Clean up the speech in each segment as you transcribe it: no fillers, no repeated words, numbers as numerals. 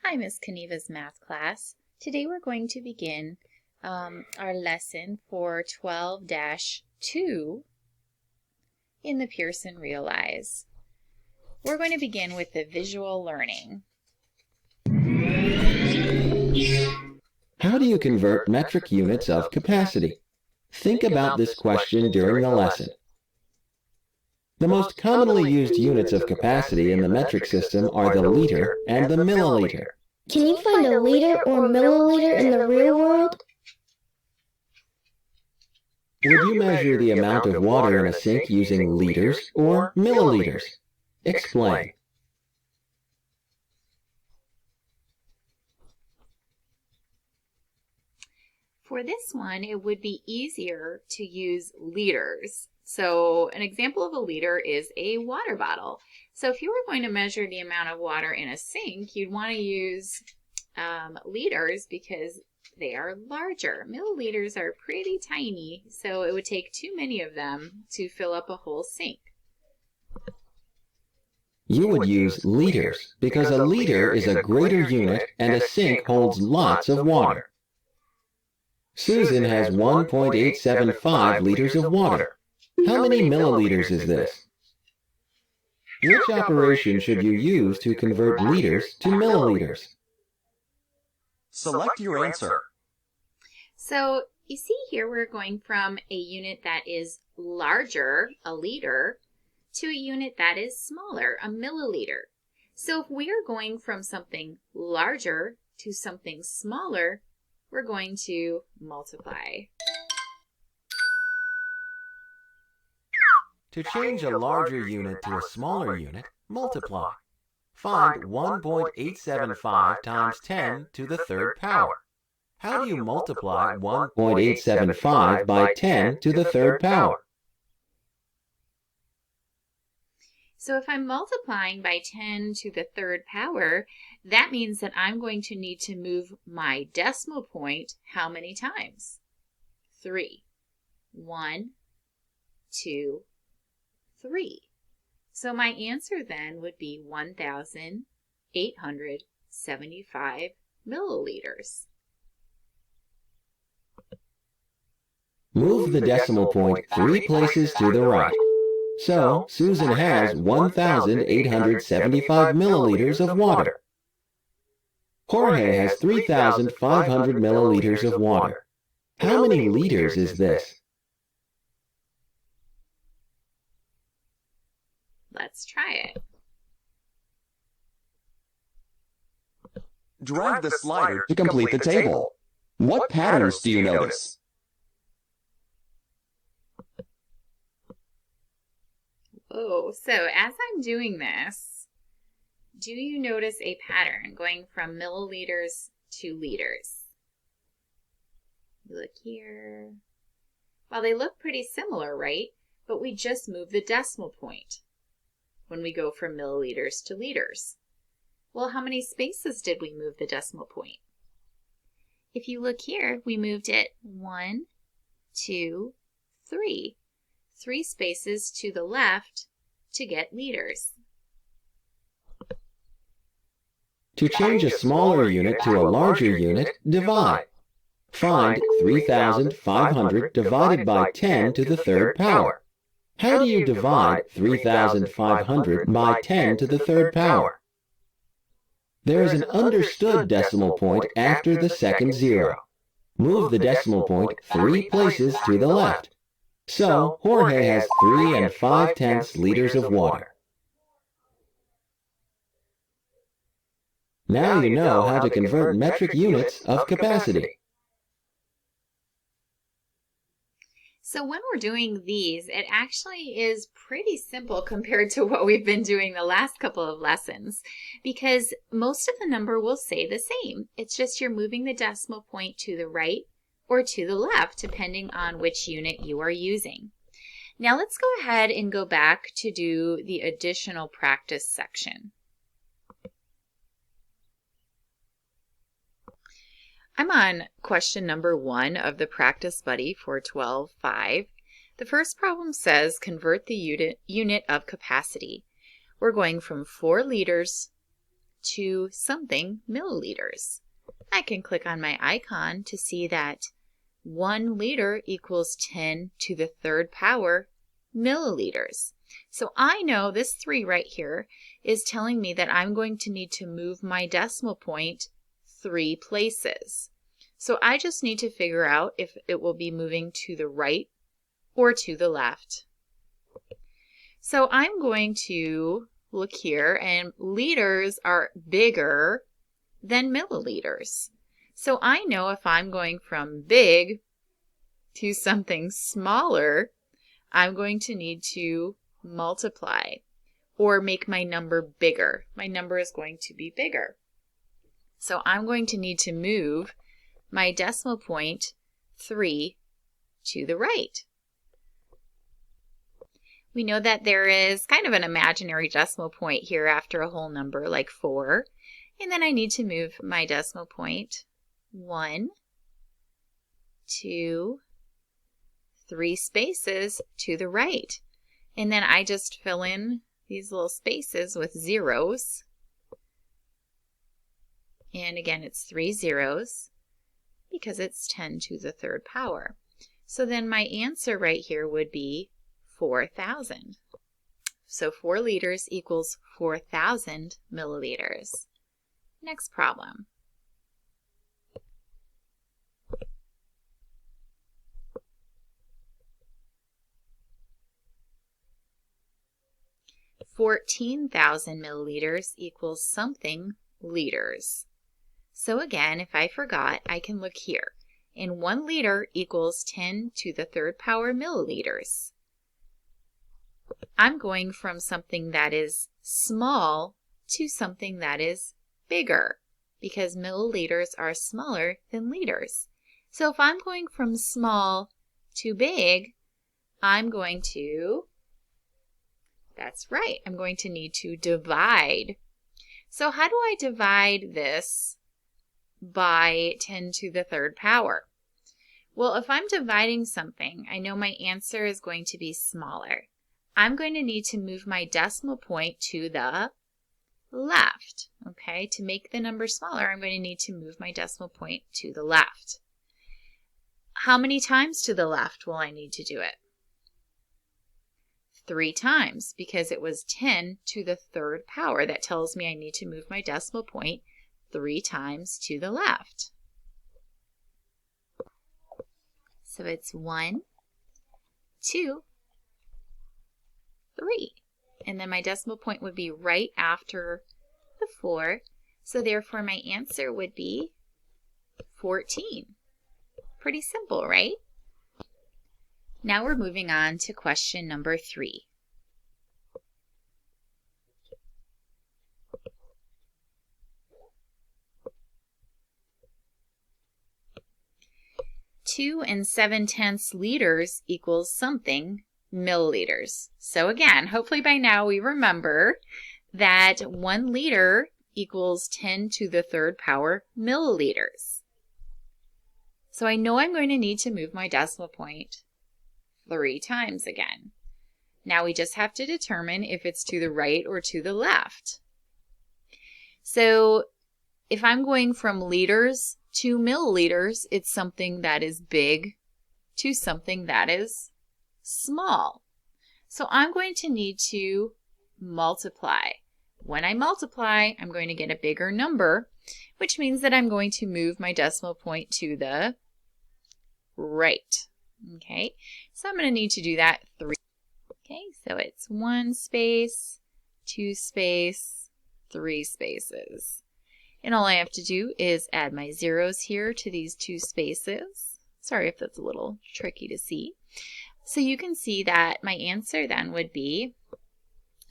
Hi, Miss Keneva's math class. Today we're going to begin our lesson for 12-2 in the Pearson Realize. We're going to begin with the visual learning. How do you convert metric units of capacity? Think about this question during the lesson. The most commonly used units of capacity in the metric system are the liter and the milliliter. Can you find a liter or milliliter in the real world? Would you measure the amount of water in a sink using liters or milliliters? Explain. For this one, it would be easier to use liters. So an example of a liter is a water bottle. So if you were going to measure the amount of water in a sink, you'd want to use liters because they are larger. Milliliters are pretty tiny, so it would take too many of them to fill up a whole sink. You would use liters because a liter is a greater unit and a sink holds lots of water. Susan has 1.875 liters of water. How many milliliters is this? Which operation should you use to convert liters to milliliters? Select your answer. So you see here we're going from a unit that is larger, a liter, to a unit that is smaller, a milliliter. So if we are going from something larger to something smaller, we're going to multiply. To change a larger unit to a smaller unit, multiply. Find 1.875 times 10 to the third power. How do you multiply 1.875 by 10 to the third power? So if I'm multiplying by 10 to the third power, that means that I'm going to need to move my decimal point how many times? 3. 1, 2, 3. So my answer then would be 1,875 milliliters. Move the decimal point 3 places to the right. So, Susan has 1,875 milliliters of water. Jorge has 3,500 milliliters of water. How many liters is this? Let's try it. Drag the slider To complete the table. What patterns do you notice? Oh, so as I'm doing this, do you notice a pattern going from milliliters to liters? You look here. Well, they look pretty similar, right? But we just move the decimal point when we go from milliliters to liters. Well, how many spaces did we move the decimal point? If you look here, we moved it 1, 2, 3. 3 spaces to the left to get liters. To change a smaller unit to a larger unit, divide. Find 3,500 divided by 10 to the third power. How do you divide 3,500 by 10 to the third power? There is an understood decimal point after the second zero. Move the decimal point 3 places to the left. So, Jorge has 3 5/10 liters of water. Now you know how to convert metric units of capacity. So when we're doing these, it actually is pretty simple compared to what we've been doing the last couple of lessons, because most of the number will stay the same. It's just you're moving the decimal point to the right or to the left, depending on which unit you are using. Now let's go ahead and go back to do the additional practice section. I'm on question number 1 of the Practice Buddy for 12-5. The first problem says convert the unit of capacity. We're going from 4 liters to something milliliters. I can click on my icon to see that 1 liter equals 10 to the third power milliliters. So I know this 3 right here is telling me that I'm going to need to move my decimal point 3 places. So I just need to figure out if it will be moving to the right or to the left. So I'm going to look here, and liters are bigger than milliliters. So I know if I'm going from big to something smaller, I'm going to need to multiply or make my number bigger. My number is going to be bigger. So I'm going to need to move my decimal point 3 to the right. We know that there is kind of an imaginary decimal point here after a whole number like 4. And then I need to move my decimal point 1, 2, 3 spaces to the right. And then I just fill in these little spaces with zeros. And again, it's 3 zeros because it's 10 to the third power. So then my answer right here would be 4,000. So 4 liters equals 4,000 milliliters. Next problem. $14,000 milliliters equals something liters. So again, if I forgot, I can look here. And 1 liter equals 10 to the third power milliliters. I'm going from something that is small to something that is bigger because milliliters are smaller than liters. So if I'm going from small to big, I'm going to, that's right, I'm going to need to divide. So how do I divide this by 10 to the third power? Well, if I'm dividing something, I know my answer is going to be smaller. I'm going to need to move my decimal point to the left. Okay, to make the number smaller, I'm going to need to move my decimal point to the left. How many times to the left will I need to do it? 3 times, because it was 10 to the third power. That tells me I need to move my decimal point 3 times to the left. So it's 1, 2, 3. And then my decimal point would be right after the 4. So therefore my answer would be 14. Pretty simple, right? Now we're moving on to question number 3. Two and 7/10 liters equals something milliliters. So again, hopefully by now we remember that 1 liter equals 10 to the third power milliliters. So I know I'm going to need to move my decimal point 3 times again. Now we just have to determine if it's to the right or to the left. So if I'm going from liters to milliliters, it's something that is big to something that is small. So I'm going to need to multiply. When I multiply, I'm going to get a bigger number, which means that I'm going to move my decimal point to the right. Okay, so I'm going to need to do that 3. Okay, so it's 1 space, 2 space, 3 spaces. And all I have to do is add my zeros here to these 2 spaces. Sorry if that's a little tricky to see. So you can see that my answer then would be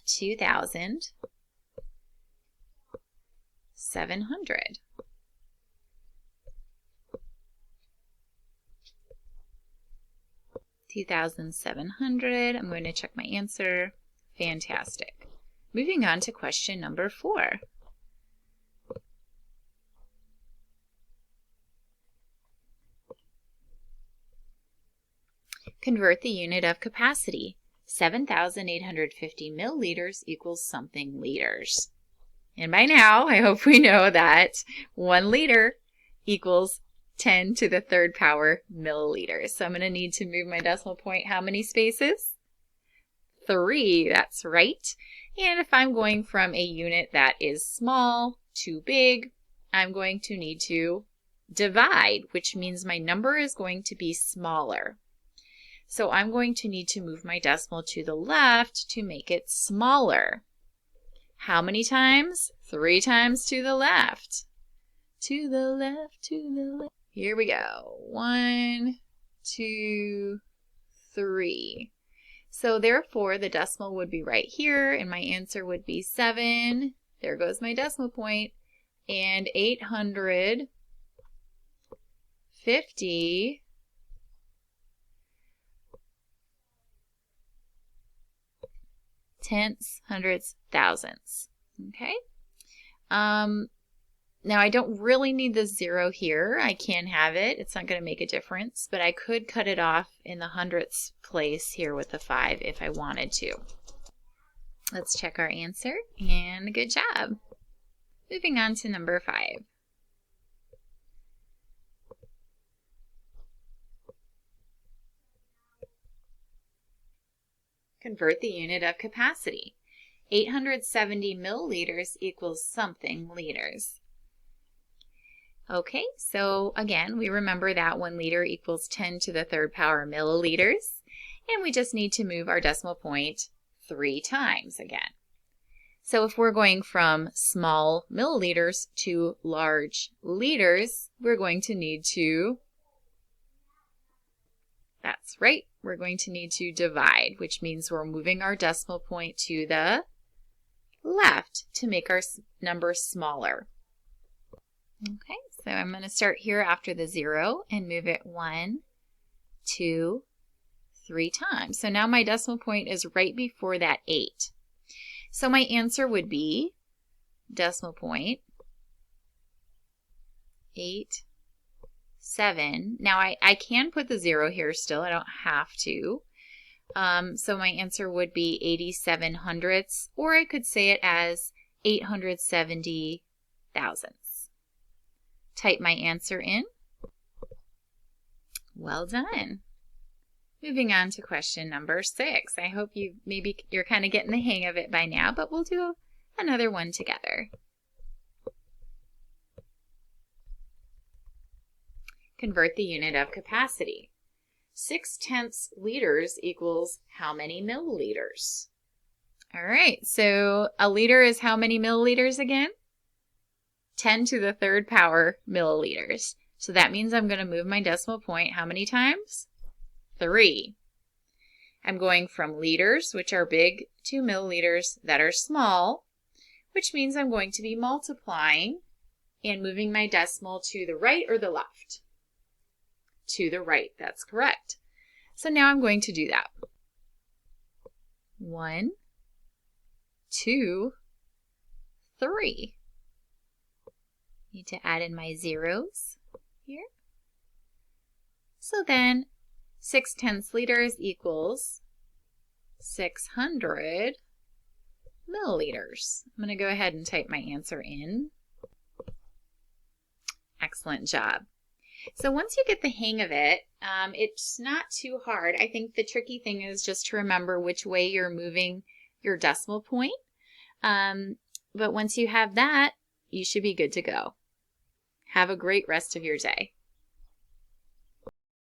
2,700. I'm going to check my answer. Fantastic. Moving on to question number 4. Convert the unit of capacity. 7,850 milliliters equals something liters. And by now, I hope we know that 1 liter equals 10 to the third power milliliters. So I'm going to need to move my decimal point how many spaces? 3, that's right. And if I'm going from a unit that is small to big, I'm going to need to divide, which means my number is going to be smaller. So I'm going to need to move my decimal to the left to make it smaller. How many times? 3 times to the left. To the left, to the left. Here we go. 1, 2, 3. So therefore, the decimal would be right here, and my answer would be 7. There goes my decimal point. And 850 tenths, hundredths, thousandths. Okay. Now I don't really need the 0 here. I can have it. It's not going to make a difference, but I could cut it off in the hundredths place here with the 5 if I wanted to. Let's check our answer, and good job. Moving on to number 5. Convert the unit of capacity. 870 milliliters equals something liters. Okay, so again, we remember that 1 liter equals 10 to the third power milliliters, and we just need to move our decimal point 3 times again. So if we're going from small milliliters to large liters, we're going to need to, that's right, we're going to need to divide, which means we're moving our decimal point to the left to make our number smaller. Okay, so I'm going to start here after the 0 and move it 1, 2, 3 times. So now my decimal point is right before that 8. So my answer would be decimal point 8, 7. Now I can put the 0 here still. I don't have to. So my answer would be 87 hundredths, or I could say it as 870 thousandths. Type my answer in. Well done. Moving on to question number 6. I hope you're kind of getting the hang of it by now, but we'll do another one together. Convert the unit of capacity. 6/10 liters equals how many milliliters? All right, so a liter is how many milliliters again? 10 to the third power milliliters. So that means I'm going to move my decimal point how many times? 3. I'm going from liters, which are big, to milliliters that are small, which means I'm going to be multiplying and moving my decimal to the right or the left? To the right, that's correct. So now I'm going to do that. 1, 2, 3. Need to add in my zeros here. So then 6/10 liters equals 600 milliliters. I'm going to go ahead and type my answer in. Excellent job. So once you get the hang of it, it's not too hard. I think the tricky thing is just to remember which way you're moving your decimal point. But once you have that, you should be good to go. Have a great rest of your day.